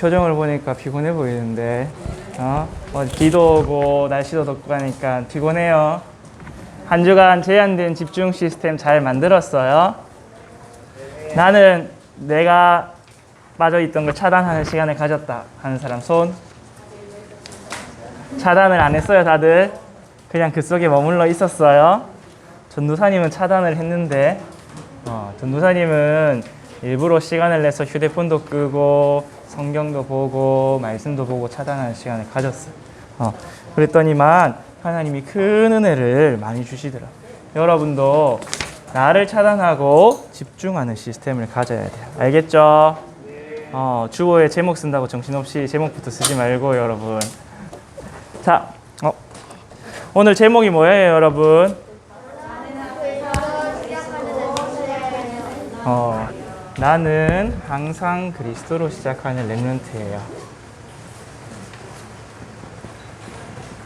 표정을 보니까 피곤해 보이는데, 비도 오고 날씨도 덥고 하니까 피곤해요. 한 주간 제한된 집중 시스템 잘 만들었어요. 나는 내가 빠져있던 걸 차단하는 시간을 가졌다 하는 사람 손. 차단을 안 했어요, 다들? 그냥 그 속에 머물러 있었어요. 전도사님은 차단을 했는데, 전도사님은 일부러 시간을 내서 휴대폰도 끄고 성경도 보고 말씀도 보고 차단하는 시간을 가졌어요. 그랬더니만 하나님이 큰 은혜를 많이 주시더라. 여러분도 나를 차단하고 집중하는 시스템을 가져야 돼요. 알겠죠? 주보에 제목 쓴다고 정신없이 제목부터 쓰지 말고 여러분. 자, 오늘 제목이 뭐예요, 여러분? 나는 항상 그리스도로 시작하는 렘넌트예요.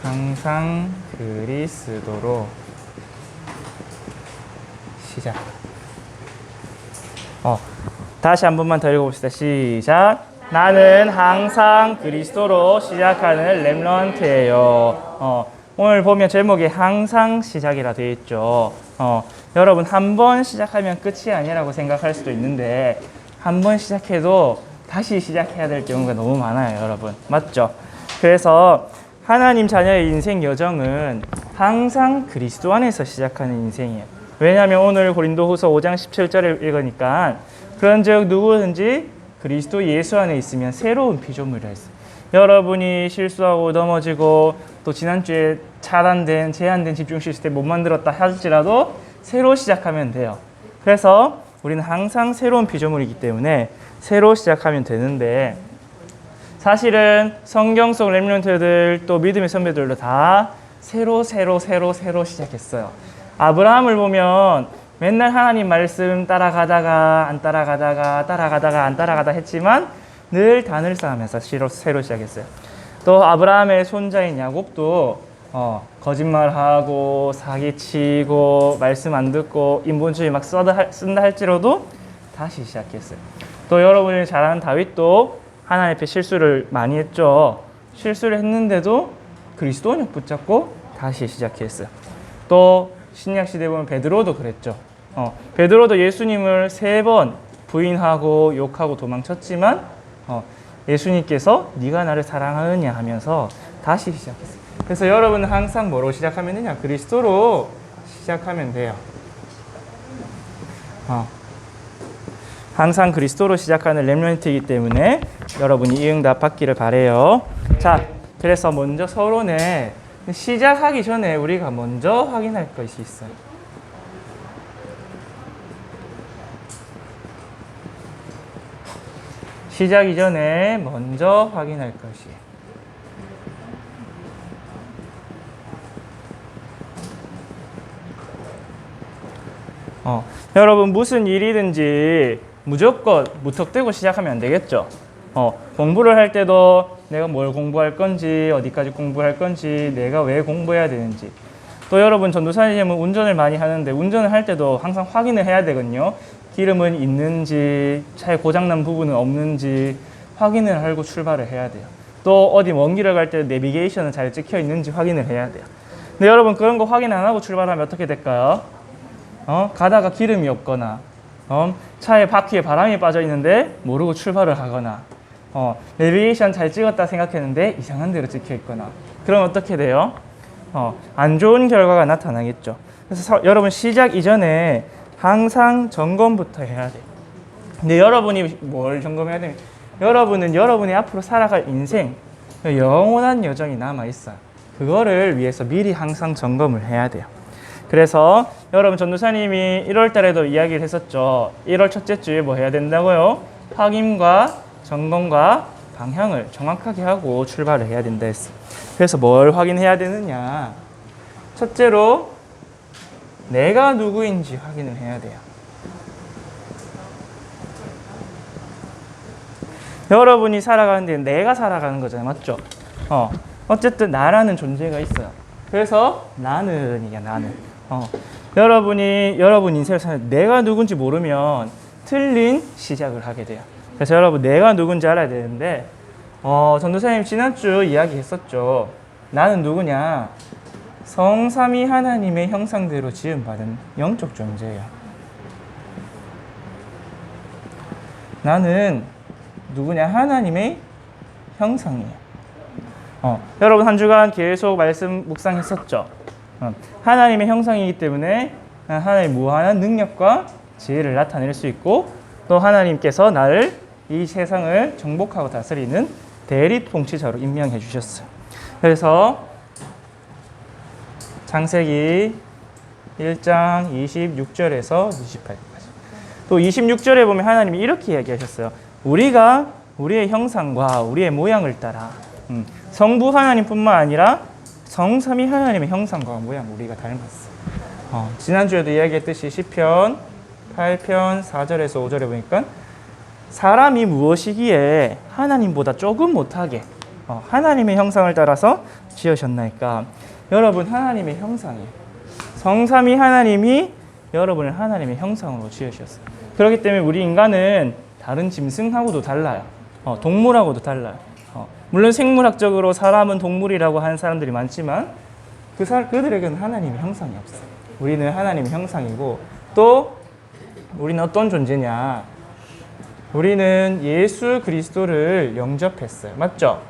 항상 그리스도로 시작. 다시 한 번만 더 읽어봅시다. 시작. 나는 항상 그리스도로 시작하는 렘넌트예요. 오늘 보면 제목이 항상 시작이라 되어 있죠. 여러분 한 번 시작하면 끝이 아니라고 생각할 수도 있는데 한 번 시작해도 다시 시작해야 될 경우가 너무 많아요, 여러분. 맞죠? 그래서 하나님 자녀의 인생 여정은 항상 그리스도 안에서 시작하는 인생이에요. 왜냐하면 오늘 고린도후서 5장 17절을 읽으니까 그런즉 누구든지 그리스도 예수 안에 있으면 새로운 피조물이라 했어요. 여러분이 실수하고 넘어지고 또 지난주에 차단된 제한된 집중 시스템 못 만들었다 할지라도 새로 시작하면 돼요. 그래서 우리는 항상 새로운 피조물이기 때문에 새로 시작하면 되는데, 사실은 성경 속 렘넌트들 또 믿음의 선배들도 다 새로 시작했어요. 아브라함을 보면 맨날 하나님 말씀 따라가다가 안 따라가다가 했지만 늘 단을 쌓으면서 새로 시작했어요. 또 아브라함의 손자인 야곱도 거짓말하고 사기치고 말씀 안 듣고 인본주의 막 쓴다 할지라도 다시 시작했어요. 또 여러분이 잘 아는 다윗도 하나님 앞에 실수를 많이 했죠. 실수를 했는데도 그리스도 언약 붙잡고 다시 시작했어요. 또 신약 시대 보면 베드로도 그랬죠. 베드로도 예수님을 3번 부인하고 욕하고 도망쳤지만 예수님께서 네가 나를 사랑하느냐 하면서 다시 시작했어요. 그래서 여러분은 항상 뭐로 시작하면 되냐? 그리스도로 시작하면 돼요. 항상 그리스도로 시작하는 렘넌트이기 때문에 여러분이 이 응답 받기를 바라요. 자, 그래서 먼저 서론에 시작하기 전에 우리가 먼저 확인할 것이 있어요. 시작 이전에 먼저 확인할 것이. 여러분 무슨 일이든지 무조건 무턱대고 시작하면 안 되겠죠. 공부를 할 때도 내가 뭘 공부할 건지, 어디까지 공부할 건지, 내가 왜 공부해야 되는지. 또 여러분 전도사님은 운전을 많이 하는데 운전을 할 때도 항상 확인을 해야 되거든요. 기름은 있는지, 차에 고장난 부분은 없는지 확인을 하고 출발을 해야 돼요. 또 어디 먼 길을 갈 때 내비게이션은 잘 찍혀 있는지 확인을 해야 돼요. 근데 여러분 그런 거 확인 안 하고 출발하면 어떻게 될까요? 가다가 기름이 없거나 차에 바퀴에 바람이 빠져 있는데 모르고 출발을 하거나 내비게이션 잘 찍었다 생각했는데 이상한 데로 찍혀 있거나, 그럼 어떻게 돼요? 안 좋은 결과가 나타나겠죠. 그래서 여러분 시작 이전에 항상 점검부터 해야 돼요. 근데 여러분이 뭘 점검해야 되면, 여러분은 여러분이 앞으로 살아갈 인생, 영원한 여정이 남아있어요. 그거를 위해서 미리 항상 점검을 해야 돼요. 그래서 여러분 전도사님이 1월 달에도 이야기를 했었죠. 1월 첫째 주에 뭐 해야 된다고요? 확인과 점검과 방향을 정확하게 하고 출발을 해야 된다 했어요. 그래서 뭘 확인해야 되느냐? 첫째로 내가 누구인지 확인을 해야 돼요. 여러분이 살아가는데 내가 살아가는 거잖아요. 맞죠? 어쨌든 나라는 존재가 있어요. 그래서 나는. 여러분 인생을 사는 내가 누군지 모르면 틀린 시작을 하게 돼요. 그래서 여러분 내가 누군지 알아야 되는데 전도사님 지난주 이야기했었죠. 나는 누구냐? 성삼위 하나님의 형상대로 지음받은 영적 존재야. 나는 누구냐? 하나님의 형상이야. 여러분 한 주간 계속 말씀 묵상했었죠. 하나님의 형상이기 때문에 하나님의 무한한 능력과 지혜를 나타낼 수 있고, 또 하나님께서 나를 이 세상을 정복하고 다스리는 대리 통치자로 임명해 주셨어요. 그래서 창세기 1장 26절에서 28절까지, 또 26절에 보면 하나님이 이렇게 이야기하셨어요. 우리가 우리의 형상과 우리의 모양을 따라 성부 하나님뿐만 아니라 성삼위 하나님의 형상과 모양 우리가 닮았어요. 지난주에도 이야기했듯이 시편 8편 4절에서 5절에 보니까 사람이 무엇이기에 하나님보다 조금 못하게 하나님의 형상을 따라서 지으셨나이까. 여러분 하나님의 형상이에요. 성삼위 하나님이 여러분을 하나님의 형상으로 지으셨어요. 그렇기 때문에 우리 인간은 다른 짐승하고도 달라요. 동물하고도 달라요. 물론 생물학적으로 사람은 동물이라고 하는 사람들이 많지만 그들에게는 하나님의 형상이 없어요. 우리는 하나님의 형상이고, 또 우리는 어떤 존재냐? 우리는 예수 그리스도를 영접했어요. 맞죠?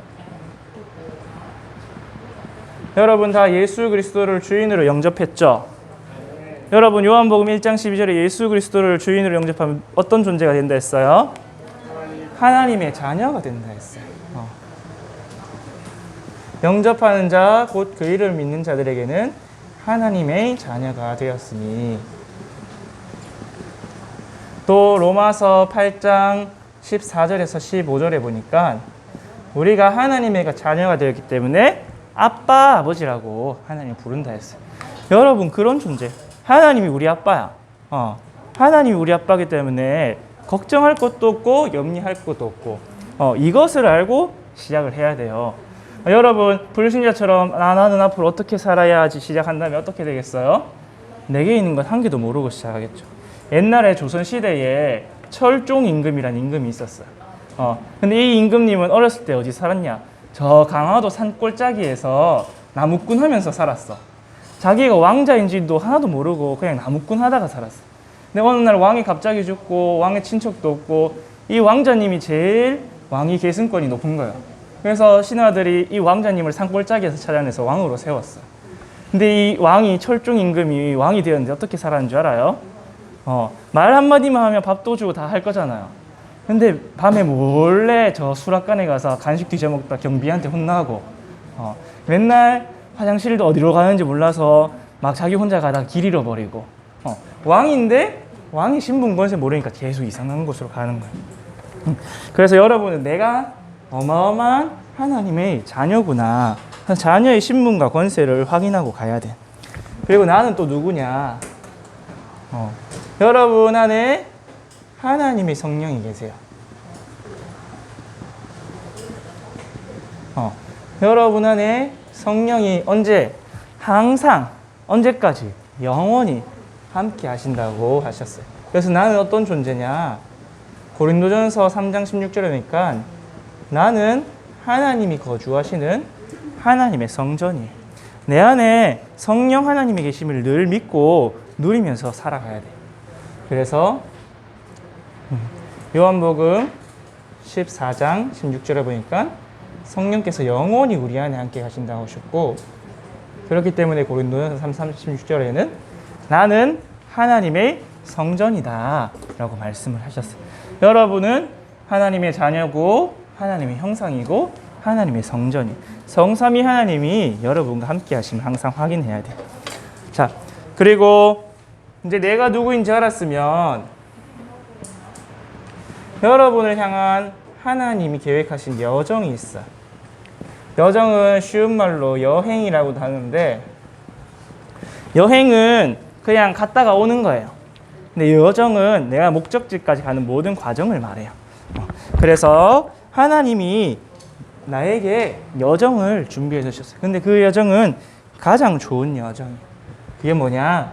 여러분 다 예수 그리스도를 주인으로 영접했죠? 여러분 요한복음 1장 12절에 예수 그리스도를 주인으로 영접하면 어떤 존재가 된다 했어요? 하나님의 자녀가 된다 했어요. 영접하는 자, 곧 그 이름을 믿는 자들에게는 하나님의 자녀가 되었으니. 또 로마서 8장 14절에서 15절에 보니까 우리가 하나님의 자녀가 되었기 때문에 아빠, 아버지라고 하나님 부른다 했어요. 여러분 그런 존재, 하나님이 우리 아빠야. 하나님이 우리 아빠이기 때문에 걱정할 것도 없고 염려할 것도 없고 이것을 알고 시작을 해야 돼요. 여러분 불신자처럼 나는 앞으로 어떻게 살아야지 시작한다면 어떻게 되겠어요? 내게 있는 건 한 개도 모르고 시작하겠죠. 옛날에 조선시대에 철종임금이라는 임금이 있었어요. 근데 이 임금님은 어렸을 때 어디 살았냐? 저 강화도 산골짜기에서 나무꾼 하면서 살았어. 자기가 왕자인지도 하나도 모르고 그냥 나무꾼 하다가 살았어. 근데 어느 날 왕이 갑자기 죽고 왕의 친척도 없고 이 왕자님이 제일 왕위 계승권이 높은 거예요. 그래서 신하들이 이 왕자님을 산골짜기에서 찾아내서 왕으로 세웠어요. 근데 이 왕이 철종 임금이 왕이 되었는데 어떻게 살았는 줄 알아요? 말 한마디만 하면 밥도 주고 다 할 거잖아요. 근데 밤에 몰래 저 수락관에 가서 간식 뒤져먹다 경비한테 혼나고 맨날 화장실도 어디로 가는지 몰라서 막 자기 혼자 가다가 길 잃어버리고 왕인데 왕이 신분 권세 모르니까 계속 이상한 곳으로 가는 거예요. 그래서 여러분은 내가 어마어마한 하나님의 자녀구나. 자녀의 신분과 권세를 확인하고 가야 돼. 그리고 나는 또 누구냐? 여러분 안에 하나님의 성령이 계세요. 여러분 안에 성령이 언제? 항상, 언제까지? 영원히 함께 하신다고 하셨어요. 그래서 나는 어떤 존재냐? 고린도전서 3장 16절에 보니까 나는 하나님이 거주하시는 하나님의 성전이에요. 내 안에 성령 하나님의 계심을 늘 믿고 누리면서 살아가야 돼. 그래서 요한복음 14장 16절에 보니까 성령께서 영원히 우리 안에 함께 하신다고 하셨고, 그렇기 때문에 고린도전서 3장 16절에는 나는 하나님의 성전이다 라고 말씀을 하셨어요. 여러분은 하나님의 자녀고 하나님의 형상이고 하나님의 성전이, 성삼위 하나님이 여러분과 함께 하시면 항상 확인해야 돼요. 자, 그리고 이제 내가 누구인지 알았으면 여러분을 향한 하나님이 계획하신 여정이 있어요. 여정은 쉬운 말로 여행이라고도 하는데, 여행은 그냥 갔다가 오는 거예요. 근데 여정은 내가 목적지까지 가는 모든 과정을 말해요. 그래서 하나님이 나에게 여정을 준비해 주셨어요. 근데 그 여정은 가장 좋은 여정이에요. 그게 뭐냐?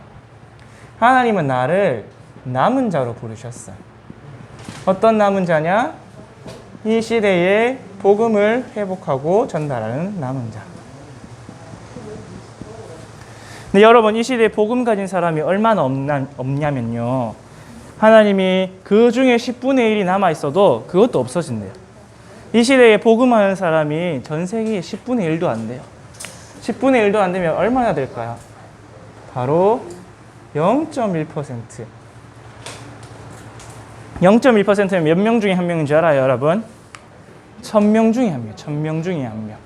하나님은 나를 남은 자로 부르셨어요. 어떤 남은 자냐? 이 시대에 복음을 회복하고 전달하는 남은 자. 근데 여러분, 이 시대에 복음 가진 사람이 얼마나 없냐면요. 하나님이 그 중에 10분의 1이 남아있어도 그것도 없어진대요. 이 시대에 복음하는 사람이 전 세계에 10분의 1도 안 돼요. 10분의 1도 안 되면 얼마나 될까요? 바로 0.1%. 0.1%면 몇 명 중에 한 명인 줄 알아요, 여러분? 1000명 중에 한 명, 1000명 중에 한 명.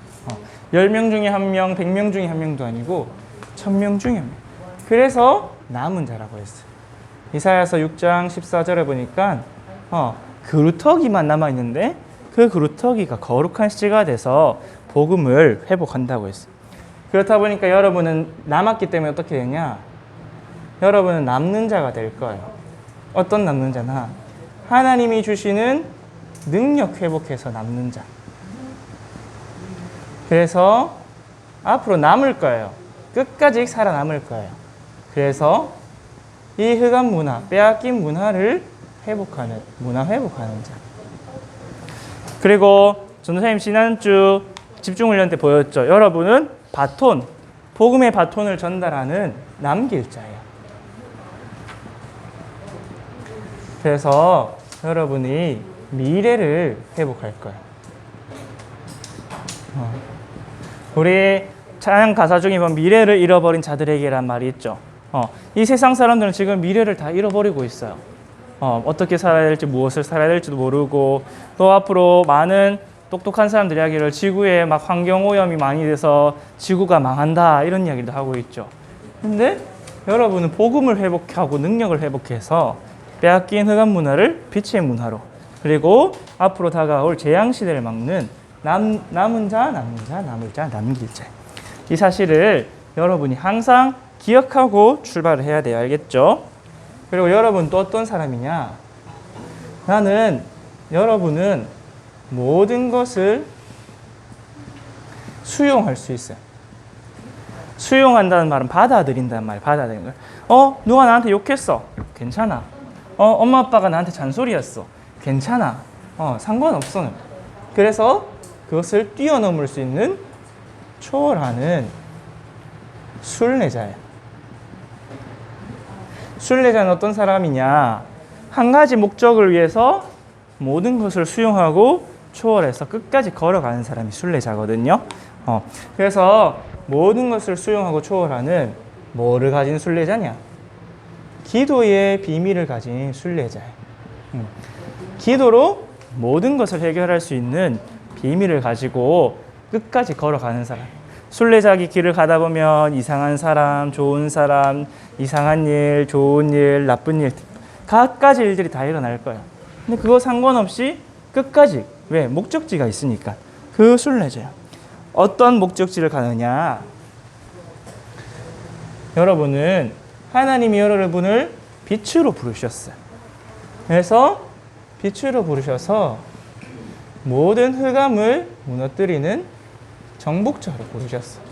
10명 중에 한 명, 100명 중에 한 명도 아니고 1000명 중에 한 명. 그래서 남은 자라고 했어요. 이사야서 6장 14절에 보니까 그루터기만 남아있는데 그 그루터기가 거룩한 씨가 돼서 복음을 회복한다고 했어요. 그렇다 보니까 여러분은 남았기 때문에 어떻게 되냐? 여러분은 남는 자가 될 거예요. 어떤 남는 자나? 하나님이 주시는 능력 회복해서 남는 자. 그래서 앞으로 남을 거예요. 끝까지 살아남을 거예요. 그래서 이 흑암 문화, 빼앗긴 문화를 회복하는, 문화 회복하는 자. 그리고 전도사님 지난주 집중훈련 때 보였죠. 여러분은 바톤, 복음의 바톤을 전달하는 남길 자예요. 그래서 여러분이 미래를 회복할 거예요. 우리 찬양 가사 중에 보면 미래를 잃어버린 자들에게란 말이 있죠. 이 세상 사람들은 지금 미래를 다 잃어버리고 있어요. 어떻게 살아야 될지, 무엇을 살아야 될지도 모르고, 또 앞으로 많은 똑똑한 사람들 이야기를 지구에 막 환경오염이 많이 돼서 지구가 망한다 이런 이야기도 하고 있죠. 근데 여러분은 복음을 회복하고 능력을 회복해서 빼앗긴 흑암 문화를 빛의 문화로, 그리고 앞으로 다가올 재앙시대를 막는 남은 자, 남을 자, 남길 자. 이 사실을 여러분이 항상 기억하고 출발을 해야 돼요. 알겠죠? 그리고 여러분 또 어떤 사람이냐? 여러분은 모든 것을 수용할 수 있어요. 수용한다는 말은 받아들인다는 말이에요. 받아들이는 거예요. 누가 나한테 욕했어. 괜찮아. 엄마 아빠가 나한테 잔소리했어. 괜찮아. 상관없어. 그래서 그것을 뛰어넘을 수 있는 초월하는 순례자예요. 순례자는 어떤 사람이냐? 한 가지 목적을 위해서 모든 것을 수용하고 초월해서 끝까지 걸어가는 사람이 순례자거든요. 그래서 모든 것을 수용하고 초월하는 뭐를 가진 순례자냐? 기도의 비밀을 가진 순례자예요. 기도로 모든 것을 해결할 수 있는 비밀을 가지고 끝까지 걸어가는 사람. 순례자기 길을 가다 보면 이상한 사람, 좋은 사람, 이상한 일, 좋은 일, 나쁜 일, 갖가지 일들이 다 일어날 거예요. 근데 그거 상관없이 끝까지, 왜? 목적지가 있으니까. 그 순례자예요. 어떤 목적지를 가느냐? 여러분은 하나님이 여러분을 빛으로 부르셨어요. 그래서 빛으로 부르셔서 모든 흑암을 무너뜨리는 정복자로 부르셨어요.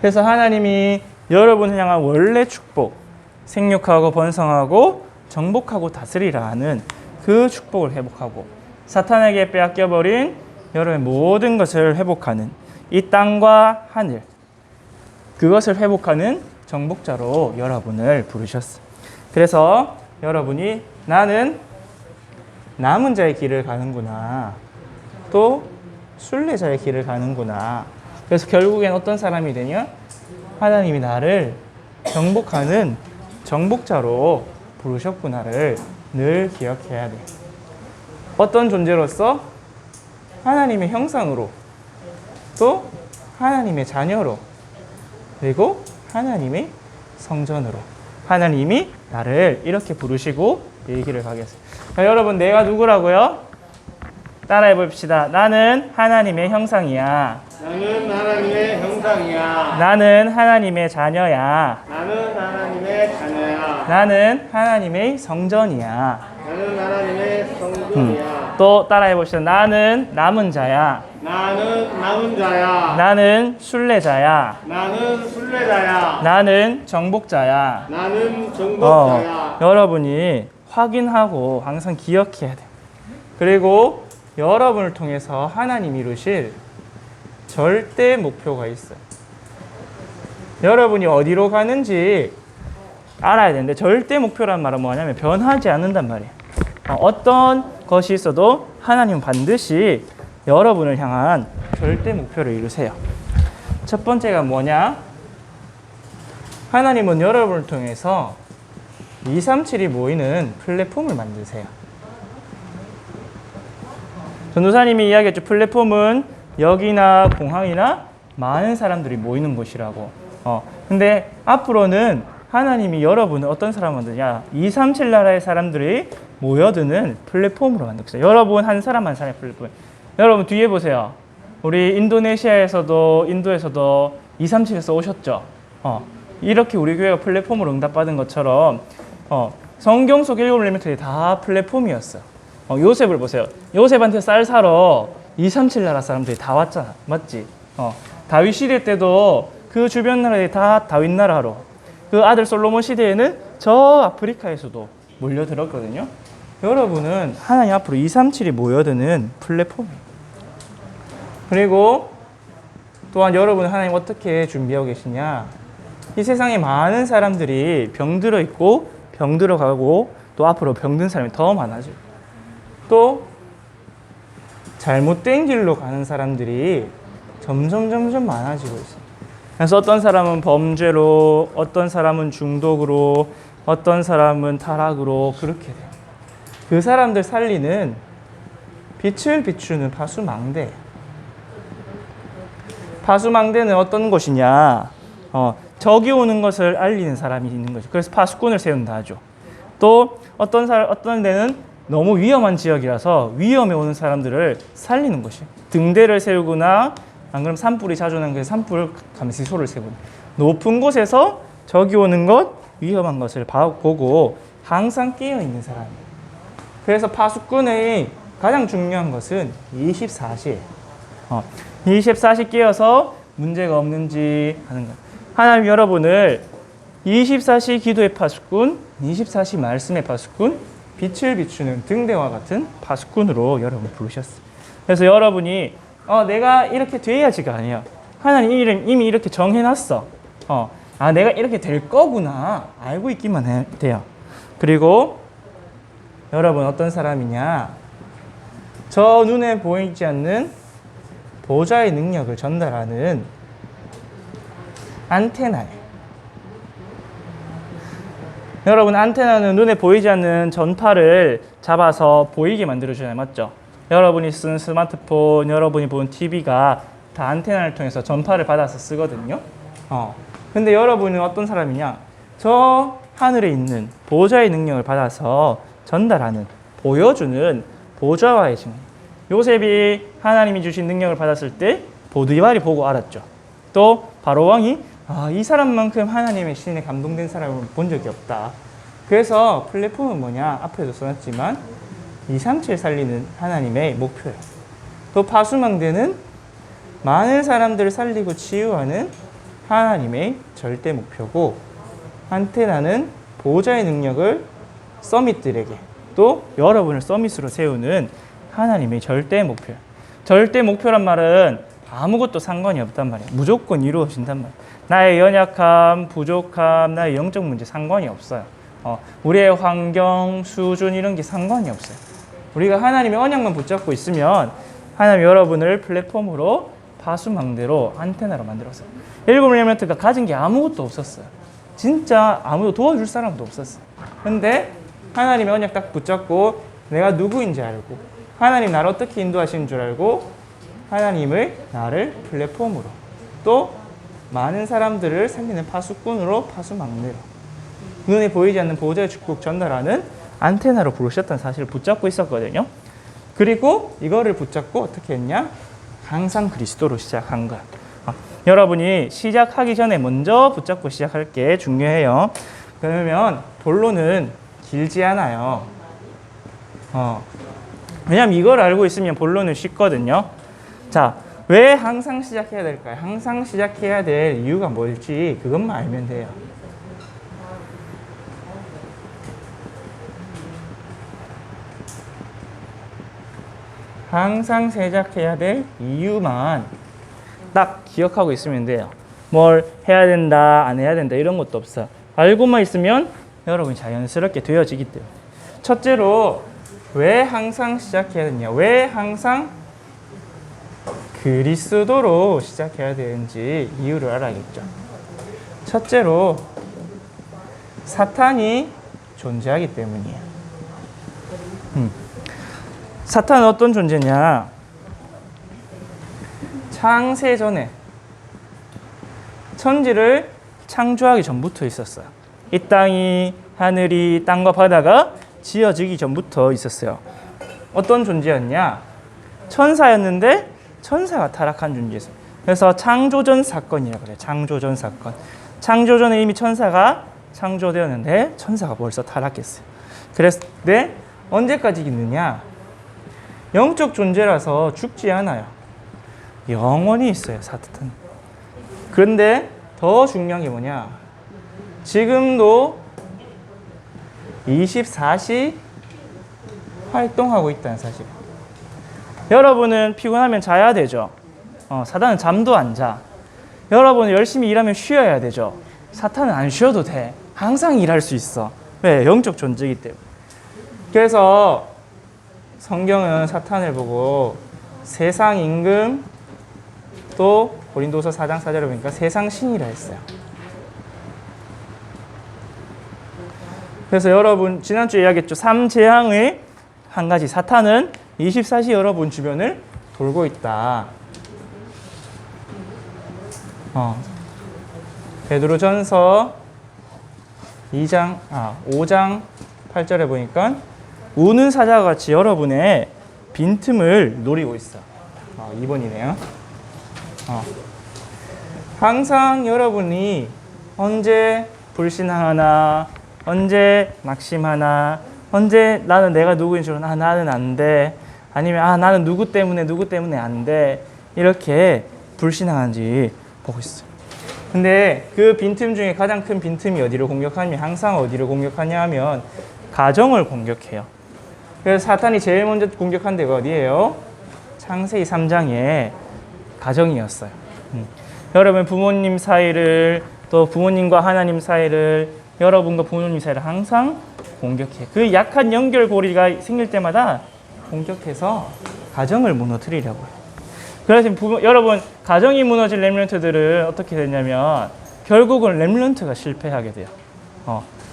그래서 하나님이 여러분을 향한 원래 축복, 생육하고 번성하고 정복하고 다스리라 하는 그 축복을 회복하고 사탄에게 빼앗겨버린 여러분의 모든 것을 회복하는 이 땅과 하늘, 그것을 회복하는 정복자로 여러분을 부르셨어요. 그래서 여러분이 나는 남은 자의 길을 가는구나, 또 순례자의 길을 가는구나. 그래서 결국엔 어떤 사람이 되냐? 하나님이 나를 정복하는 정복자로 부르셨구나를 늘 기억해야 돼. 어떤 존재로서? 하나님의 형상으로, 또 하나님의 자녀로, 그리고 하나님의 성전으로 하나님이 나를 이렇게 부르시고 이 길을 가겠어요. 자, 여러분, 내가 누구라고요? 따라해 봅시다. 나는 하나님의 형상이야. 나는 하나님의 형상이야. 나는 하나님의 자녀야. 나는 하나님의 자녀야. 나는 하나님의 성전이야. 나는 하나님의 성전이야. 또 따라해 봅시다. 나는 남은 자야. 나는 남은 자야. 나는 순례자야. 나는 순례자야. 나는 정복자야. 나는 정복자야. 여러분이 확인하고 항상 기억해야 돼. 그리고 여러분을 통해서 하나님이 이루실 절대 목표가 있어요. 여러분이 어디로 가는지 알아야 되는데 절대 목표란 말은 뭐냐면 변하지 않는단 말이에요. 어떤 것이 있어도 하나님은 반드시 여러분을 향한 절대 목표를 이루세요. 첫 번째가 뭐냐? 하나님은 여러분을 통해서 237이 모이는 플랫폼을 만드세요. 전도사님이 이야기했죠. 플랫폼은 역이나 공항이나 많은 사람들이 모이는 곳이라고. 근데 앞으로는 하나님이 여러분을 어떤 사람 만드냐? 237 나라의 사람들이 모여드는 플랫폼으로 만들었어요. 여러분 한 사람 한 사람의 플랫폼. 여러분 뒤에 보세요. 우리 인도네시아에서도 인도에서도 237에서 오셨죠. 이렇게 우리 교회가 플랫폼으로 응답받은 것처럼 성경 속 7 엘리멘트들이 다 플랫폼이었어요. 요셉을 보세요. 요셉한테 쌀 사러 237 나라 사람들이 다 왔잖아. 맞지? 다윗 시대 때도 그 주변 나라들이 다 다윗 나라로, 그 아들 솔로몬 시대에는 저 아프리카에서도 몰려들었거든요. 여러분은 하나님 앞으로 237이 모여드는 플랫폼이에요. 그리고 또한 여러분은 하나님 어떻게 준비하고 계시냐? 이 세상에 많은 사람들이 병들어 있고 병들어 가고 또 앞으로 병든 사람이 더 많아지고 또 잘못된 길로 가는 사람들이 점점 많아지고 있어요. 그래서 어떤 사람은 범죄로, 어떤 사람은 중독으로, 어떤 사람은 타락으로 그렇게 돼요. 그 사람들 살리는 빛을 비추는 파수망대. 파수망대는 어떤 것이냐? 적이 오는 것을 알리는 사람이 있는 거죠. 그래서 파수꾼을 세운다 하죠. 또 어떤 데는 너무 위험한 지역이라서 위험에 오는 사람들을 살리는 것이에요. 등대를 세우거나 안 그러면 산불이 자주 나는 그 산불 감시소를 세우고 높은 곳에서 적이 오는 것, 위험한 것을 보고 항상 깨어 있는 사람이에요. 그래서 파수꾼의 가장 중요한 것은 24시예요. 24시 깨어서 문제가 없는지 하는 거예요. 하나님 여러분을 24시 기도의 파수꾼, 24시 말씀의 파수꾼, 빛을 비추는 등대와 같은 파수꾼으로 여러분 부르셨어요. 그래서 여러분이 내가 이렇게 돼야지가 아니에요. 하나님 이미 이렇게 정해놨어. 내가 이렇게 될 거구나 알고 있기만 돼요. 그리고 여러분 어떤 사람이냐? 저 눈에 보이지 않는 보좌의 능력을 전달하는 안테나예요. 여러분 안테나는 눈에 보이지 않는 전파를 잡아서 보이게 만들어주잖아요. 맞죠? 여러분이 쓰는 스마트폰, 여러분이 보는 TV가 다 안테나를 통해서 전파를 받아서 쓰거든요. 근데 여러분은 어떤 사람이냐? 저 하늘에 있는 보좌의 능력을 받아서 전달하는, 보여주는 보좌와의 증인. 요셉이 하나님이 주신 능력을 받았을 때 보디발이 보고 알았죠. 또 바로 왕이 이 사람만큼 하나님의 신에 감동된 사람을 본 적이 없다. 그래서 플랫폼은 뭐냐? 앞에도 써놨지만 237 살리는 하나님의 목표예요. 또 파수망대는 많은 사람들을 살리고 치유하는 하나님의 절대 목표고, 안테나는 보좌의 능력을 서밋들에게, 또 여러분을 서밋으로 세우는 하나님의 절대 목표예요. 절대 목표란 말은 아무것도 상관이 없단 말이에요. 무조건 이루어진단 말이에요. 나의 연약함, 부족함, 나의 영적 문제 상관이 없어요. 우리의 환경, 수준 이런 게 상관이 없어요. 우리가 하나님의 언약만 붙잡고 있으면 하나님 여러분을 플랫폼으로 파수망대로 안테나로 만들었어요. 7 엘리멘트가 가진 게 아무것도 없었어요. 진짜 아무도 도와줄 사람도 없었어요. 근데 하나님의 언약 딱 붙잡고 내가 누구인지 알고 하나님 나를 어떻게 인도하시는 줄 알고 하나님을 나를 플랫폼으로 또 많은 사람들을 살리는 파수꾼으로, 파수망대로, 눈에 보이지 않는 보좌의 축복 전달하는 안테나로 부르셨다는 사실을 붙잡고 있었거든요. 그리고 이거를 붙잡고 어떻게 했냐? 항상 그리스도로 시작한 거야. 여러분이 시작하기 전에 먼저 붙잡고 시작할 게 중요해요. 그러면 본론은 길지 않아요. 왜냐면 이걸 알고 있으면 본론은 쉽거든요. 자, 왜 항상 시작해야 될까요? 항상 시작해야 될 이유가 뭘지 그것만 알면 돼요. 항상 시작해야 될 이유만 딱 기억하고 있으면 돼요. 뭘 해야 된다, 안 해야 된다 이런 것도 없어. 알고만 있으면 여러분이 자연스럽게 되어지기 때문에. 첫째로 왜 항상 시작해야 되냐, 왜 항상 그리스도로 시작해야 되는지 이유를 알아야겠죠. 첫째로 사탄이 존재하기 때문이에요. 사탄은 어떤 존재냐? 창세 전에 천지를 창조하기 전부터 있었어요. 이 땅이, 하늘이, 땅과 바다가 지어지기 전부터 있었어요. 어떤 존재였냐? 천사였는데 천사가 타락한 존재였어요. 그래서 창조전 사건이라고 그래요. 창조전 사건. 창조전에 이미 천사가 창조되었는데 천사가 벌써 타락했어요. 그래서 언제까지 있느냐? 영적 존재라서 죽지 않아요. 영원히 있어요, 사탄은. 그런데 더 중요한 게 뭐냐? 지금도 24시 활동하고 있다는 사실. 여러분은 피곤하면 자야 되죠. 사탄은 잠도 안 자. 여러분은 열심히 일하면 쉬어야 되죠. 사탄은 안 쉬어도 돼. 항상 일할 수 있어. 왜? 영적 존재이기 때문에. 그래서 성경은 사탄을 보고 세상 임금, 또 고린도서 4장 4절에 보니까 세상 신이라 했어요. 그래서 여러분 지난주에 이야기했죠. 3재앙의 한 가지, 사탄은 24시 여러분 주변을 돌고 있다. 베드로전서 5장 8절에 보니까 우는 사자와 같이 여러분의 빈틈을 노리고 있어. 2번이네요. 항상 여러분이 언제 불신하나, 언제 낙심하나, 언제 나는 내가 누구인 줄 나는 안 돼, 아니면 나는 누구 때문에 안 돼, 이렇게 불신하는지 보고 있어요. 근데 그 빈틈 중에 가장 큰 빈틈이 어디를 공격하냐, 항상 어디를 공격하냐 하면 가정을 공격해요. 그래서 사탄이 제일 먼저 공격한 데가 어디예요? 창세기 3장에 가정이었어요. 여러분 부모님 사이를, 또 부모님과 하나님 사이를, 여러분과 부모님 사이를 항상 공격해. 그 약한 연결고리가 생길 때마다 공격해서 가정을 무너뜨리려고 해요. 그래서 여러분 가정이 무너질 렘넌트들은 어떻게 되냐면 결국은 렘넌트가 실패하게 돼요.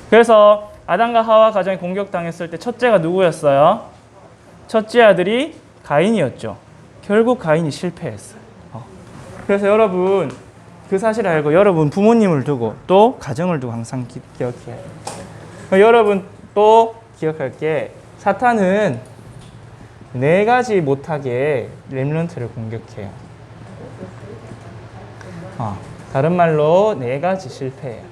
그래서 아담과 하와 가정이 공격당했을 때 첫째가 누구였어요? 첫째 아들이 가인이었죠. 결국 가인이 실패했어요. 그래서 여러분 그 사실을 알고 여러분 부모님을 두고 또 가정을 두고 항상 기억해야 돼요. 여러분 또 기억할 게, 사탄은 4가지 못하게 렘넌트를 공격해요. 다른 말로 4가지 실패해요.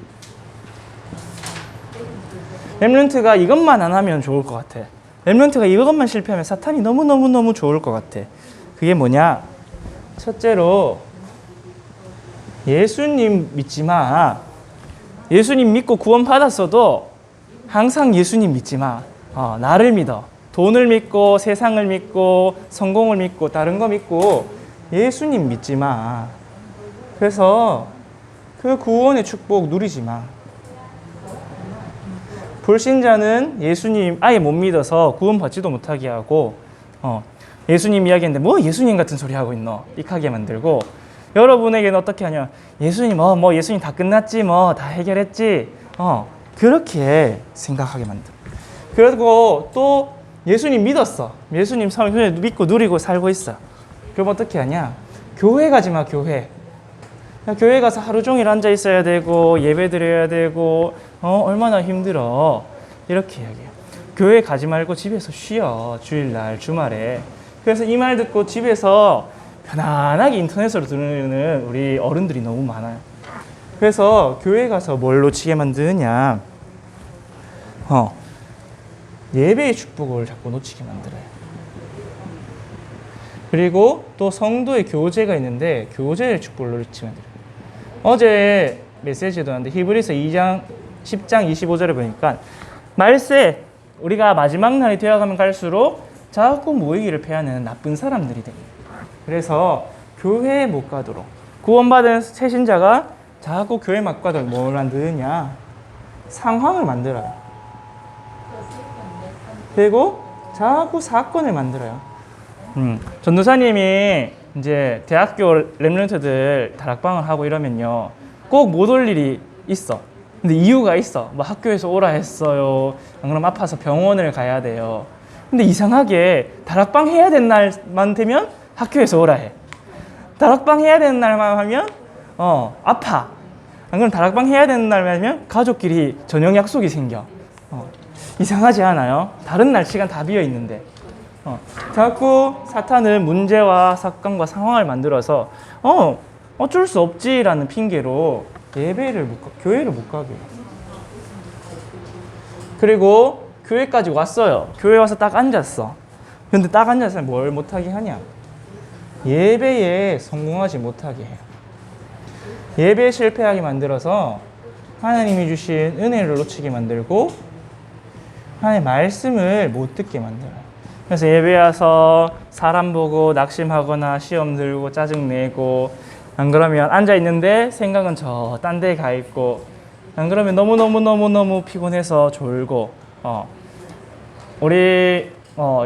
렘넌트가 이것만 안 하면 좋을 것 같아. 렘넌트가 이것만 실패하면 사탄이 너무너무 좋을 것 같아. 그게 뭐냐? 첫째로 예수님 믿지 마. 예수님 믿고 구원 받았어도 항상 예수님 믿지 마. 나를 믿어. 돈을 믿고 세상을 믿고 성공을 믿고 다른 거 믿고 예수님 믿지 마. 그래서 그 구원의 축복 누리지 마. 불신자는 예수님 아예 못 믿어서 구원받지도 못하게 하고, 예수님 이야기했는데 뭐 예수님 같은 소리 하고 있노? 익하게 만들고, 여러분에게는 어떻게 하냐? 예수님 예수님 다 끝났지, 다 해결했지, 그렇게 생각하게 만들어. 그리고 또 예수님 믿었어. 예수님 믿고 누리고 살고 있어. 그럼 어떻게 하냐? 교회 가지 마, 교회. 교회 가서 하루 종일 앉아 있어야 되고 예배 드려야 되고 얼마나 힘들어. 이렇게 이야기해요. 교회 가지 말고 집에서 쉬어. 주일날, 주말에. 그래서 이 말 듣고 집에서 편안하게 인터넷으로 들으는 우리 어른들이 너무 많아요. 그래서 교회 가서 뭘 놓치게 만드느냐? 예배의 축복을 자꾸 놓치게 만들어요. 그리고 또 성도의 교제가 있는데 교제의 축복을 놓치게 만들어요. 어제 메시지도 하는데 히브리서 10장 25절에 보니까 말세, 우리가 마지막 날이 되어가면 갈수록 자꾸 모이기를 패하는 나쁜 사람들이 됩니다. 그래서 교회에 못 가도록 구원받은 새 신자가 자꾸 교회 못 가도록 뭘 만드느냐? 상황을 만들어요. 그리고 자꾸 사건을 만들어요. 전도사님이 이제 대학교 렘넌트들 다락방을 하고 이러면요, 꼭 못 올 일이 있어. 근데 이유가 있어. 뭐 학교에서 오라 했어요. 안 그러면 아파서 병원을 가야 돼요. 근데 이상하게 다락방 해야 되는 날만 되면 학교에서 오라 해. 다락방 해야 되는 날만 하면 아파. 안 그러면 다락방 해야 되는 날만 하면 가족끼리 저녁 약속이 생겨. 이상하지 않아요? 다른 날 시간 다 비어 있는데. 자꾸 사탄은 문제와 사건과 상황을 만들어서 어쩔 수 없지라는 핑계로 교회를 못 가게 해요. 그리고 교회까지 왔어요. 교회 와서 딱 앉았어. 근데 딱 앉아서 뭘 못하게 하냐? 예배에 성공하지 못하게 해요. 예배에 실패하게 만들어서 하나님이 주신 은혜를 놓치게 만들고 하나님의 말씀을 못 듣게 만들어요. 그래서 예배 와서 사람 보고 낙심하거나 시험 들고 짜증내고, 안 그러면 앉아 있는데 생각은 저 딴 데 가 있고, 안 그러면 너무 피곤해서 졸고. 우리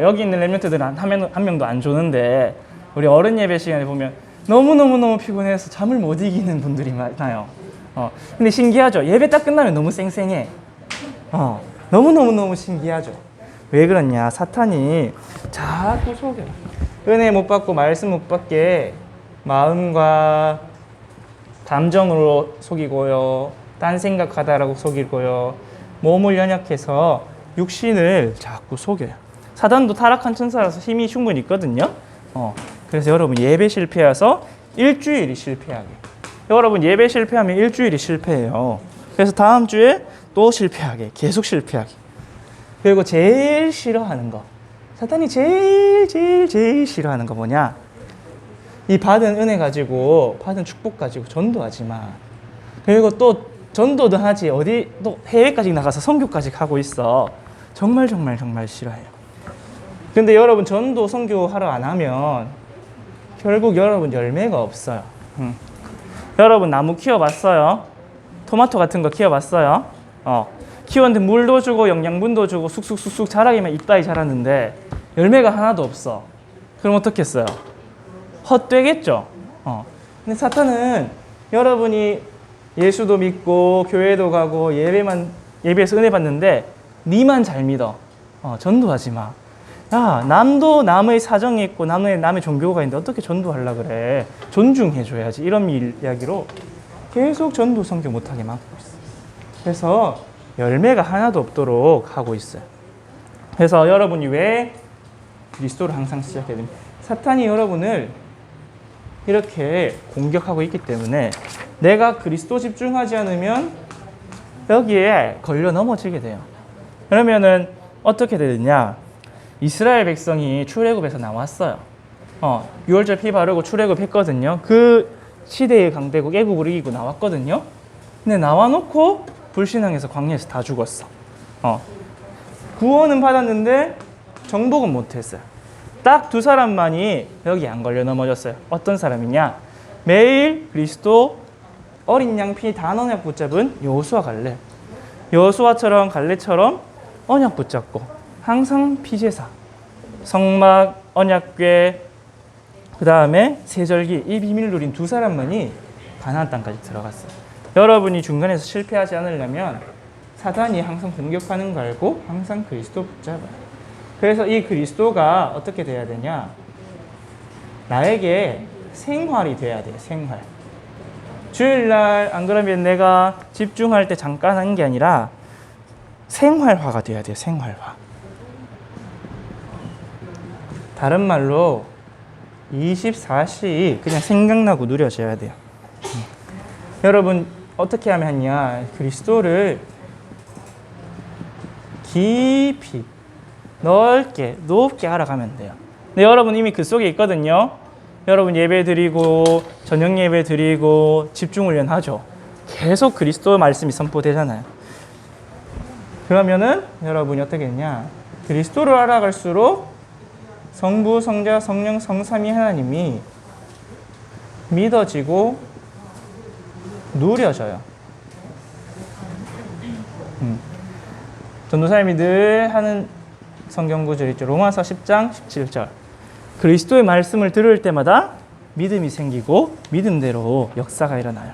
여기 있는 렘넌트들은 한 명도 안 조는데, 우리 어른 예배 시간에 보면 너무 피곤해서 잠을 못 이기는 분들이 많아요. 근데 신기하죠? 예배 딱 끝나면 너무 쌩쌩해. 너무 신기하죠? 왜 그러냐? 사탄이 자꾸 속여요. 은혜 못 받고 말씀 못 받게 마음과 감정으로 속이고요, 딴 생각하다라고 속이고요, 몸을 연약해서 육신을 자꾸 속여요. 사단도 타락한 천사라서 힘이 충분히 있거든요. 그래서 여러분 예배 실패해서 일주일이 실패하게. 여러분 예배 실패하면 일주일이 실패해요. 그래서 다음 주에 또 실패하게, 계속 실패하게. 그리고 제일 싫어하는 거, 사탄이 제일 싫어하는 거 뭐냐? 이 받은 은혜 가지고, 받은 축복 가지고 전도하지 마. 그리고 또 전도도 하지, 어디 또 해외까지 나가서 선교까지 가고 있어. 정말 싫어해요. 근데 여러분 전도 선교하러 안 하면 결국 여러분 열매가 없어요. 여러분 나무 키워봤어요? 토마토 같은 거 키워봤어요? 키웠는데 물도 주고 영양분도 주고 쑥쑥 자라기만 이빠이 자랐는데 열매가 하나도 없어. 그럼 어떻겠어요? 헛되겠죠? 근데 사탄은 여러분이 예수도 믿고 교회도 가고 예배에서 은혜 받는데 니만 잘 믿어. 전도하지 마. 야, 남도 남의 사정이 있고 남의 종교가 있는데 어떻게 전도하려고 그래? 존중해줘야지. 이런 이야기로 계속 전도 선교 못하게 막고 있어. 그래서 열매가 하나도 없도록 하고 있어요. 그래서 여러분이 왜 그리스도를 항상 시작해야 됩니까? 사탄이 여러분을 이렇게 공격하고 있기 때문에 내가 그리스도 집중하지 않으면 여기에 걸려 넘어지게 돼요. 그러면은 어떻게 되느냐? 이스라엘 백성이 출애굽에서 나왔어요. 6월절 피 바르고 출애굽했거든요. 그 시대의 강대국 애국을 이기고 나왔거든요. 근데 나와놓고 불신앙해서 광야에서 다 죽었어. 구원은 받았는데 정복은 못했어요. 딱 두 사람만이 여기 안 걸려 넘어졌어요. 어떤 사람이냐? 매일 그리스도 어린 양 피 단 언약 붙잡은 여호수아 갈렙. 여호수아처럼 갈렙처럼 언약 붙잡고 항상 피제사, 성막, 언약궤, 그 다음에 세절기, 이 비밀을 누린 두 사람만이 가나안 땅까지 들어갔어요. 여러분이 중간에서 실패하지 않으려면 사단이 항상 공격하는 거 알고 항상 그리스도 붙잡아요. 그래서 이 그리스도가 어떻게 돼야 되냐? 나에게 생활이 돼야 돼요. 생활. 주일날 안 그러면 내가 집중할 때 잠깐 하는 게 아니라 생활화가 돼야 돼요. 생활화. 다른 말로 24시 그냥 생각나고 누려져야 돼요. 여러분 어떻게 하면 하냐? 그리스도를 깊이 넓게 높게 알아가면 돼요. 근데 여러분 이미 그 속에 있거든요. 여러분 예배 드리고 저녁 예배 드리고 집중 훈련 하죠. 계속 그리스도 말씀이 선포되잖아요. 그러면은 여러분이 어떻게 했냐? 그리스도를 알아갈수록 성부, 성자, 성령, 성삼위 하나님이 믿어지고 누려져요. 전도사님이 늘 하는 성경 구절 있죠. 로마서 10장 17절. 그리스도의 말씀을 들을 때마다 믿음이 생기고 믿음대로 역사가 일어나요.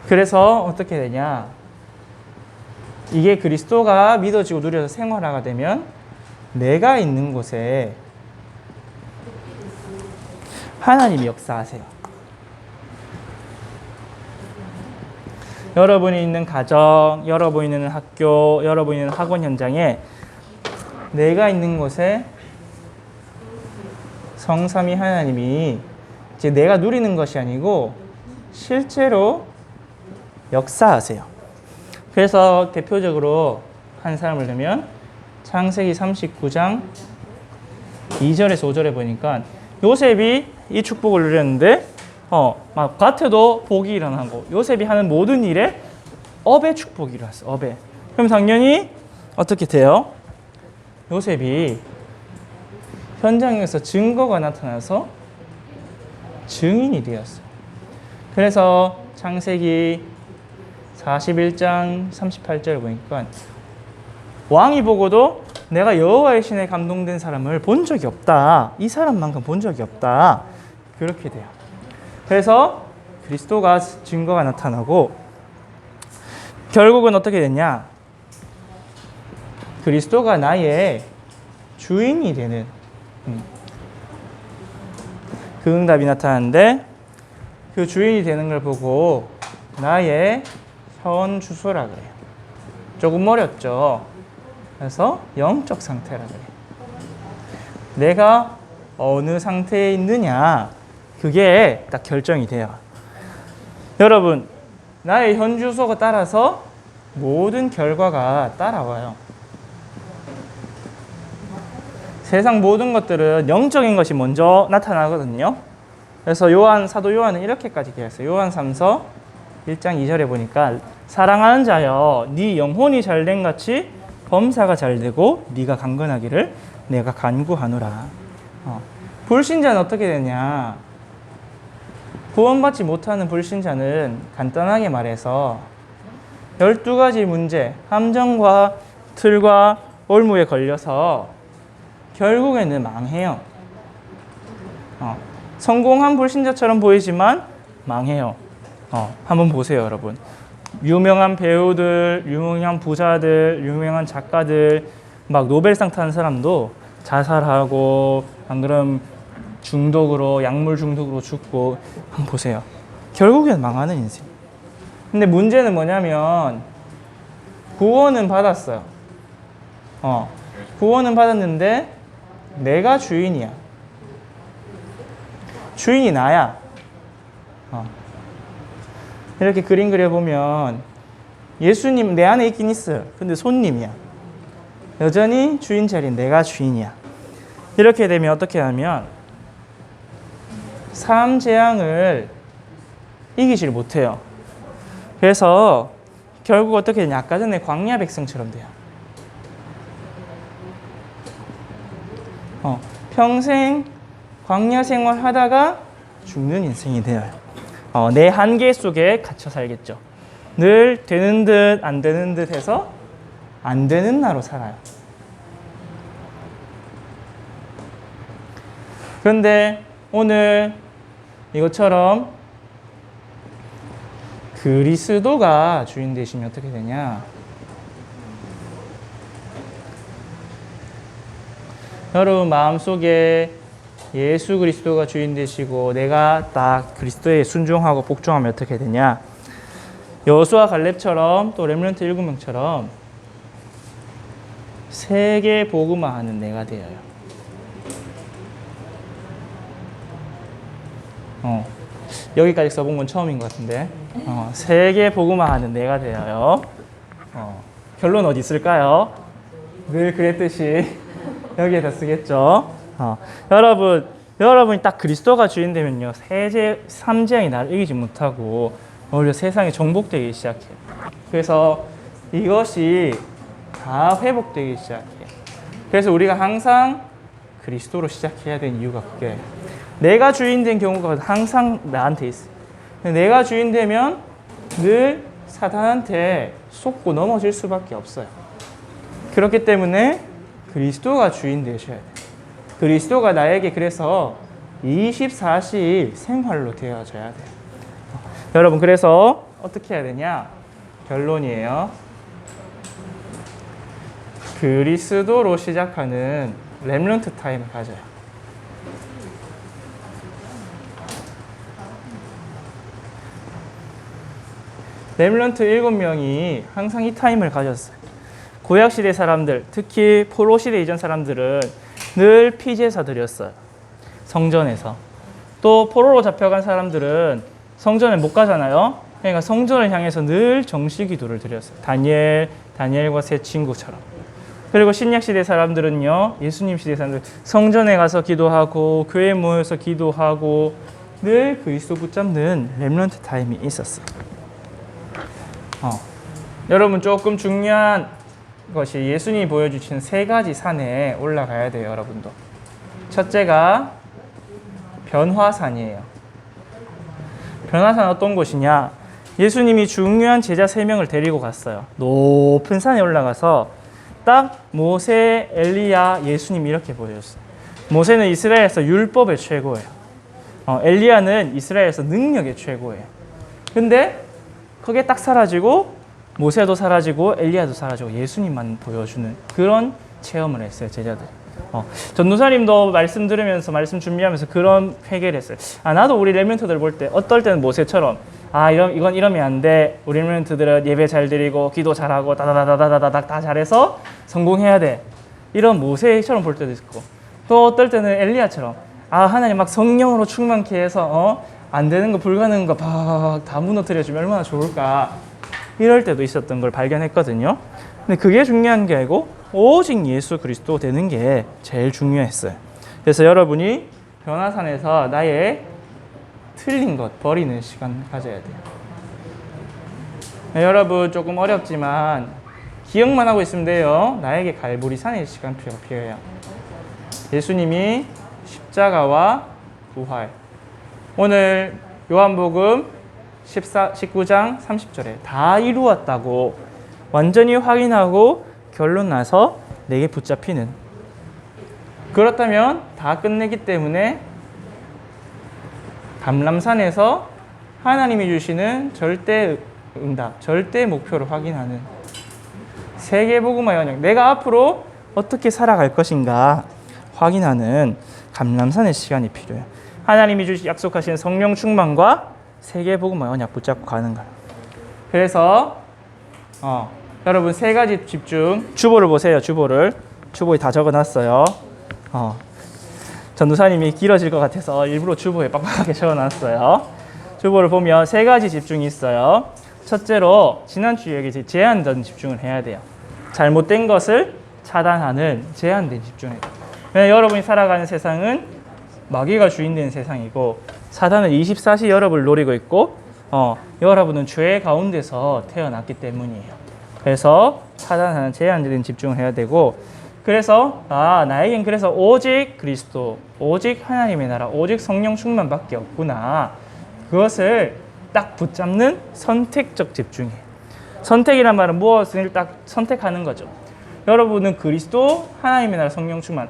그래서 어떻게 되냐? 이게 그리스도가 믿어지고 누려서 생활화가 되면 내가 있는 곳에 하나님이 역사하세요. 여러분이 있는 가정, 여러분이 있는 학교, 여러분이 있는 학원 현장에 내가 있는 곳에 성삼위 하나님이 이제 내가 누리는 것이 아니고 실제로 역사하세요. 그래서 대표적으로 한 사람을 들면 창세기 39장 2절에서 5절에 보니까 요셉이 이 축복을 누렸는데 막 밭에도 복이 일어나고 요셉이 하는 모든 일에 업의 축복이 일어났어. 업의. 그럼 당연히 어떻게 돼요? 요셉이 현장에서 증거가 나타나서 증인이 되었어요. 그래서 창세기 41장 38절을 보니까 왕이 보고도 내가 여호와의 신에 감동된 사람을 본 적이 없다. 이 사람만큼 본 적이 없다. 그렇게 돼요. 그래서 그리스도가 증거가 나타나고 결국은 어떻게 됐냐? 그리스도가 나의 주인이 되는 그 응답이 나타나는데 그 주인이 되는 걸 보고 나의 현 주소라 그래요. 조금 어렵죠. 그래서 영적 상태라 그래요. 내가 어느 상태에 있느냐 그게 딱 결정이 돼요. 여러분, 나의 현 주소가 따라서 모든 결과가 따라와요. 세상 모든 것들은 영적인 것이 먼저 나타나거든요. 그래서 사도 요한은 이렇게까지 기록했어요. 요한 3서 1장 2절에 보니까 사랑하는 자여 네 영혼이 잘된 같이 범사가 잘되고 네가 강건하기를 내가 간구하노라. 불신자는 어떻게 되냐? 구원받지 못하는 불신자는 간단하게 말해서 12가지 문제, 함정과 틀과 올무에 걸려서 결국에는 망해요. 성공한 불신자처럼 보이지만 망해요. 한번 보세요, 여러분. 유명한 배우들, 유명한 부자들, 유명한 작가들, 막 노벨상 타는 사람도 자살하고, 안 그럼 중독으로, 약물 중독으로 죽고, 한번 보세요. 결국엔 망하는 인생. 근데 문제는 뭐냐면, 구원은 받았어요. 구원은 받았는데, 내가 주인이야. 주인이 나야. 이렇게 그림 그려보면 예수님 내 안에 있긴 있어요. 근데 손님이야. 여전히 주인 자리는 내가 주인이야. 이렇게 되면 어떻게 하면 삶 재앙을 이기질 못해요. 그래서 결국 어떻게 되냐. 아까 전에 광야 백성처럼 돼요. 평생 광야 생활 하다가 죽는 인생이 되어요. 내 한계 속에 갇혀 살겠죠. 늘 되는 듯 안 되는 듯 해서 안 되는 나로 살아요. 그런데 오늘 이것처럼 그리스도가 주인 되시면 어떻게 되냐? 여러분 마음속에 예수 그리스도가 주인 되시고 내가 딱 그리스도에 순종하고 복종하면 어떻게 되냐? 여호수아 갈렙처럼 또 렘넌트 7명처럼 세계 복음화하는 내가 되어요. 여기까지 써본 건 처음인 것 같은데 세계 복음화하는 내가 되어요. 결론 어디 있을까요? 늘 그랬듯이 여기에다 쓰겠죠. 여러분이 딱 그리스도가 주인 되면요, 삼재앙이 나를 이기지 못하고 오히려 세상에 정복되기 시작해요. 그래서 이것이 다 회복되기 시작해요. 그래서 우리가 항상 그리스도로 시작해야 되는 이유가 그게 내가 주인 된 경우가 항상 나한테 있어요. 내가 주인 되면 늘 사탄한테 속고 넘어질 수밖에 없어요. 그렇기 때문에 그리스도가 주인 되셔야 돼요. 그리스도가 나에게 그래서 24시 생활로 되어져야 돼요. 여러분 그래서 어떻게 해야 되냐? 결론이에요. 그리스도로 시작하는 렘넌트 타임을 가져요. 렘넌트 7명이 항상 이 타임을 가졌어요. 구약시대 사람들, 특히 포로시대 이전 사람들은 늘 피제사 드렸어요. 성전에서. 또 포로로 잡혀간 사람들은 성전에 못 가잖아요. 그러니까 성전을 향해서 늘 정식기도를 드렸어요. 다니엘과 세 친구처럼. 그리고 신약시대 사람들은요, 예수님 시대 사람들 성전에 가서 기도하고 교회에 모여서 기도하고 늘 그리스도 붙잡는 렘넌트 타임이 있었어요. 여러분 조금 중요한 것이 예수님이 보여주신 3가지 산에 올라가야 돼요. 여러분도. 첫째가 변화산이에요. 변화산 어떤 곳이냐? 예수님이 중요한 제자 3명을 데리고 갔어요. 높은 산에 올라가서 딱 모세, 엘리야, 예수님 이렇게 보여줬어요. 모세는 이스라엘에서 율법의 최고예요. 엘리야는 이스라엘에서 능력의 최고예요. 근데 그게 딱 사라지고 모세도 사라지고 엘리야도 사라지고 예수님만 보여주는 그런 체험을 했어요. 제자들이. 전도사님도 말씀 들으면서 말씀 준비하면서 그런 회개를 했어요. 나도 우리 렘넌트들 볼 때 어떨 때는 모세처럼 이건 이러면 안 돼. 우리 렘넌트들은 예배 잘 드리고 기도 잘하고 다다다다다다닥 다 잘해서 성공해야 돼. 이런 모세처럼 볼 때도 있고 또 어떨 때는 엘리야처럼 하나님 막 성령으로 충만케 해서 안 되는 거 불가능한 거 다 무너뜨려주면 얼마나 좋을까. 이럴 때도 있었던 걸 발견했거든요. 근데 그게 중요한 게 아니고 오직 예수 그리스도 되는 게 제일 중요했어요. 그래서 여러분이 변화산에서 나의 틀린 것 버리는 시간 가져야 돼요. 여러분 조금 어렵지만 기억만 하고 있으면 돼요. 나에게 갈보리산의 시간표가 필요해요. 예수님이 십자가와 부활. 오늘 요한복음 19장 30절에 다 이루었다고 완전히 확인하고 결론 나서 내게 붙잡히는. 그렇다면 다 끝내기 때문에 감람산에서 하나님이 주시는 절대 응답, 절대 목표를 확인하는 세계복음화의 언약, 내가 앞으로 어떻게 살아갈 것인가 확인하는 감람산의 시간이 필요해요. 하나님이 약속하신 성령 충만과 세계복음화의 언약 붙잡고 가는 거예요. 그래서 여러분 3가지 집중. 주보를 보세요. 주보에 다 적어놨어요. 전도사님이 길어질 것 같아서 일부러 주보에 빡빡하게 적어놨어요. 주보를 보면 3가지 집중이 있어요. 첫째로 지난주에 여기 제한된 집중을 해야 돼요. 잘못된 것을 차단하는 제한된 집중을 해야 돼요. 왜냐하면 여러분이 살아가는 세상은 마귀가 주인된 세상이고 사단은 24시 여러분을 노리고 있고 여러분은 죄 가운데서 태어났기 때문이에요. 그래서 차단하는 제한된 집중을 해야 되고 그래서 나에겐 그래서 오직 그리스도, 오직 하나님의 나라, 오직 성령 충만밖에 없구나. 그것을 딱 붙잡는 선택적 집중이에요. 선택이란 말은 무엇을 딱 선택하는 거죠. 여러분은 그리스도, 하나님의 나라, 성령 충만,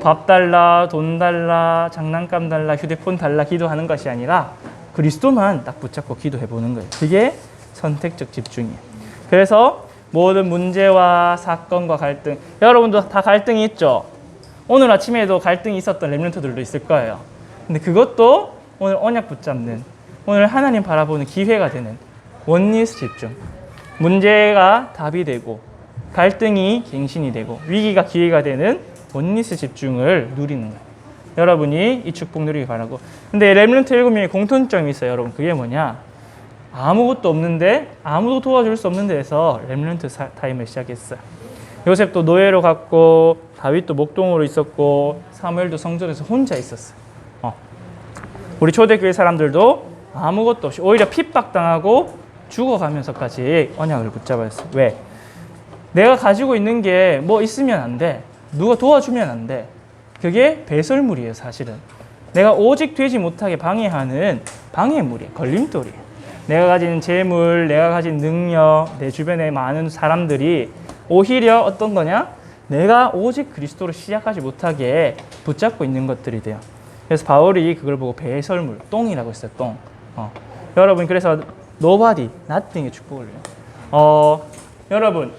밥 달라, 돈 달라, 장난감 달라, 휴대폰 달라 기도하는 것이 아니라 그리스도만 딱 붙잡고 기도해 보는 거예요. 그게 선택적 집중이에요. 그래서 모든 문제와 사건과 갈등, 여러분도 다 갈등이 있죠? 오늘 아침에도 갈등이 있었던 렘넌트들도 있을 거예요. 근데 그것도 오늘 언약 붙잡는, 오늘 하나님 바라보는 기회가 되는 원리스 집중. 문제가 답이 되고 갈등이 갱신이 되고 위기가 기회가 되는 원리스 집중을 누리는 거예요. 여러분이 이 축복 누리기 바라고. 근데 렘넌트 7명의 공통점이 있어요. 여러분 그게 뭐냐? 아무것도 없는데 아무도 도와줄 수 없는 데에서 렘넌트 타임을 시작했어요. 요셉도 노예로 갔고 다윗도 목동으로 있었고 사무엘도 성전에서 혼자 있었어요. 우리 초대교회 사람들도 아무것도 없이 오히려 핍박당하고 죽어가면서까지 언약을 붙잡았어요. 왜? 내가 가지고 있는 게 뭐 있으면 안 돼. 누가 도와주면 안 돼. 그게 배설물이에요, 사실은. 내가 오직 되지 못하게 방해하는 방해물이에요, 걸림돌이에요. 내가 가진 재물, 내가 가진 능력, 내 주변에 많은 사람들이 오히려 어떤 거냐? 내가 오직 그리스도로 시작하지 못하게 붙잡고 있는 것들이 돼요. 그래서 바울이 그걸 보고 배설물, 똥이라고 했어요, 똥. 여러분, 그래서 nobody, nothing의 축복을 해요. 여러분,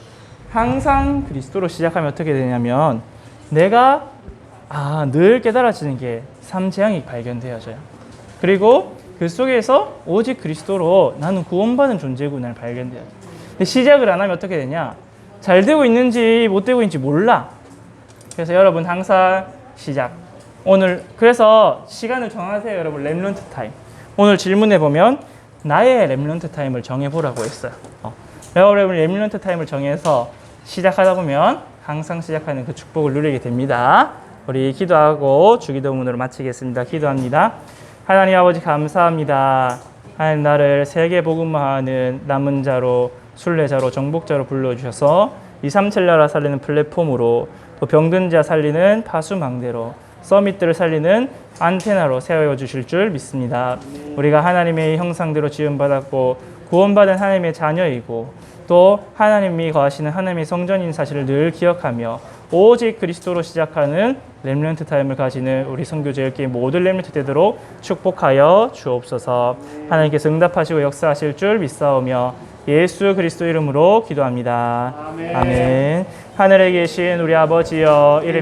항상 그리스도로 시작하면 어떻게 되냐면 내가 늘 깨달아지는 게 삼재앙이 발견되어져요. 그리고 그 속에서 오직 그리스도로 나는 구원받은 존재구나를 발견돼요. 근데 시작을 안 하면 어떻게 되냐? 잘 되고 있는지 못 되고 있는지 몰라. 그래서 여러분 항상 시작. 오늘 그래서 시간을 정하세요, 여러분. 렘넌트 타임. 오늘 질문해 보면 나의 렘넌트 타임을 정해보라고 했어요. 여러분 렘넌트 타임을 정해서 시작하다 보면 항상 시작하는 그 축복을 누리게 됩니다. 우리 기도하고 주기도문으로 마치겠습니다. 기도합니다. 하나님 아버지 감사합니다. 하나님 나를 세계 복음화하는 남은 자로 순례자로 정복자로 불러주셔서 237 나라 살리는 플랫폼으로 또 병든 자 살리는 파수망대로 서밋들을 살리는 안테나로 세워주실 줄 믿습니다. 우리가 하나님의 형상대로 지음받았고 구원받은 하나님의 자녀이고 또 하나님이 거하시는 하나님의 성전인 사실을 늘 기억하며 오직 그리스도로 시작하는 렘넌트 타임을 가지는 우리 선교제 10개 모든 렘넌트 되도록 축복하여 주옵소서. 하나님께서 응답하시고 역사하실 줄 믿사오며 예수 그리스도 이름으로 기도합니다. 아멘. 하늘에 계신 우리 아버지여, 이름이